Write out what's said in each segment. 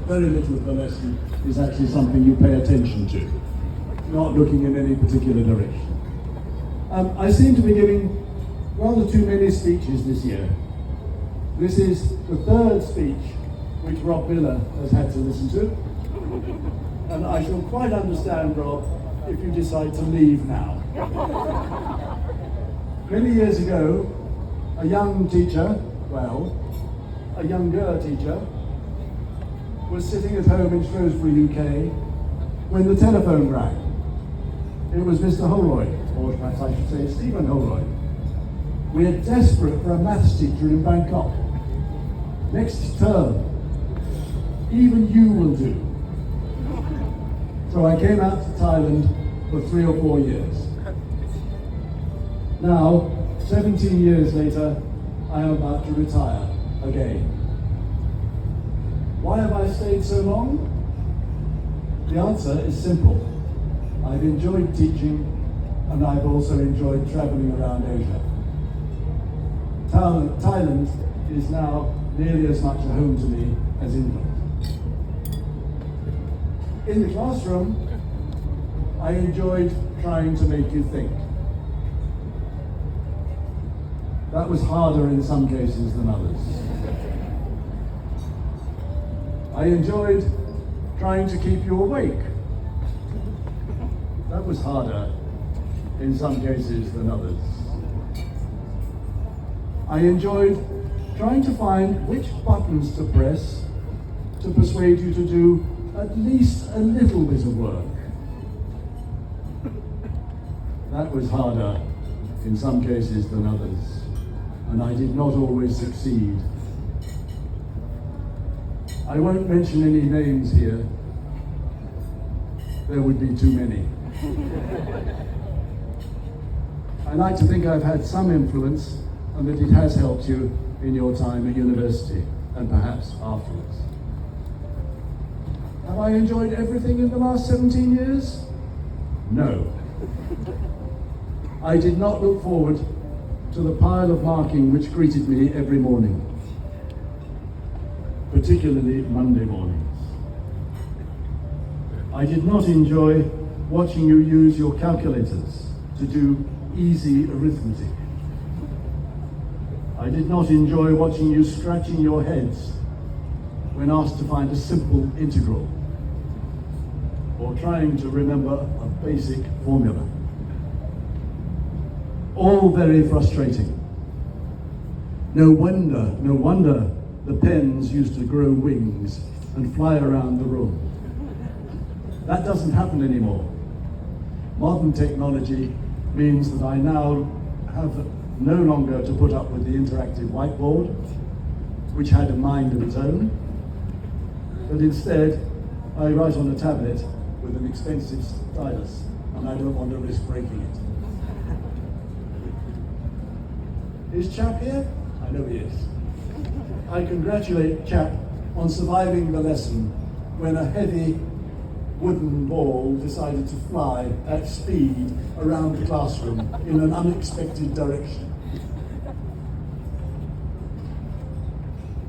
very little of the lesson is actually something you pay attention to, not looking in any particular direction. I seem to be giving rather too many speeches this year. This is the third speech which Rob Miller has had to listen to, and I shall quite understand, Rob, if you decide to leave now. Many years ago, a younger teacher was sitting at home in Shrewsbury, UK, when the telephone rang. It was Mr. Holroyd, or perhaps I should say Stephen Holroyd. We are desperate for a maths teacher in Bangkok. Next term, even you will do. So I came out to Thailand for 3 or 4 years. Now, 17 years later, I am about to retire again. Why have I stayed so long? The answer is simple. I've enjoyed teaching, and I've also enjoyed traveling around Asia. Thailand is now nearly as much a home to me as England. In the classroom, I enjoyed trying to make you think. That was harder in some cases than others. I enjoyed trying to keep you awake. That was harder in some cases than others. I enjoyed trying to find which buttons to press to persuade you to do at least a little bit of work. That was harder in some cases than others, and I did not always succeed. I won't mention any names here. There would be too many. I like to think I've had some influence and that it has helped you in your time at university and perhaps afterwards. Have I enjoyed everything in the last 17 years? No. I did not look forward to the pile of marking which greeted me every morning, particularly Monday mornings. I did not enjoy watching you use your calculators to do easy arithmetic. I did not enjoy watching you scratching your heads when asked to find a simple integral or trying to remember a basic formula. All very frustrating. No wonder the pens used to grow wings and fly around the room. That doesn't happen anymore. Modern technology means that I now have no longer to put up with the interactive whiteboard, which had a mind of its own, but instead I write on a tablet with an expensive stylus, and I don't want to risk breaking it. Is Chap here? I know he is. I congratulate Chap on surviving the lesson when a heavy wooden ball decided to fly at speed around the classroom in an unexpected direction.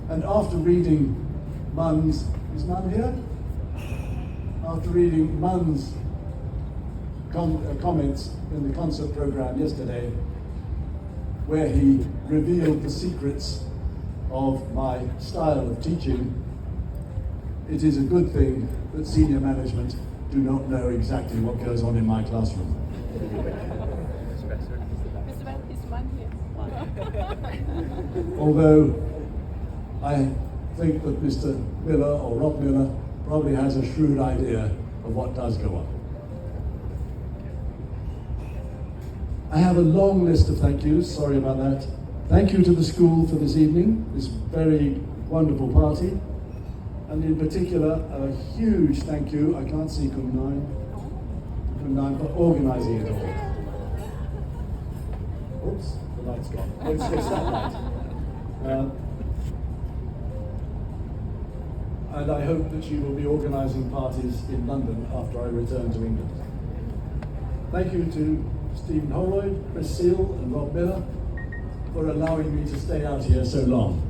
And after reading Mun's, is Mun here? After reading Mun's comments in the concert program yesterday, where he revealed the secrets of my style of teaching, it is a good thing that senior management do not know exactly what goes on in my classroom. Although I think that Mr. Miller or Rob Miller probably has a shrewd idea of what does go on. I have a long list of thank yous, sorry about that. Thank you to the school for this evening, this very wonderful party. And in particular, a huge thank you, I can't see Kun Nine, for organising it all. Oops, the light's gone. Let's switch that light. And I hope that she will be organising parties in London after I return to England. Thank you to Stephen Holroyd, Chris Seal and Rob Miller for allowing me to stay out here so long.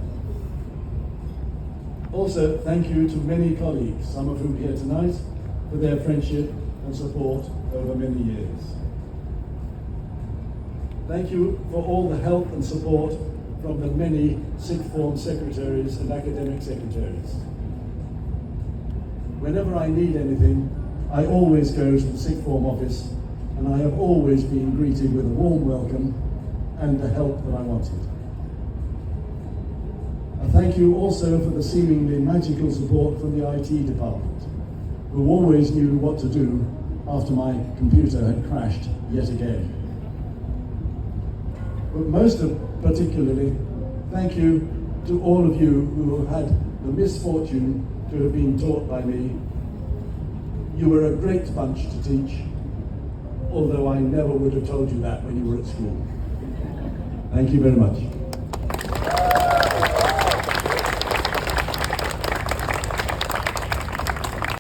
Also, thank you to many colleagues, some of whom here tonight, for their friendship and support over many years. Thank you for all the help and support from the many sixth form secretaries and academic secretaries. Whenever I need anything, I always go to the sixth form office, and I have always been greeted with a warm welcome and the help that I wanted. I thank you also for the seemingly magical support from the IT department, who always knew what to do after my computer had crashed yet again. But most particularly, thank you to all of you who have had the misfortune to have been taught by me. You were a great bunch to teach, although I never would have told you that when you were at school. Thank you very much.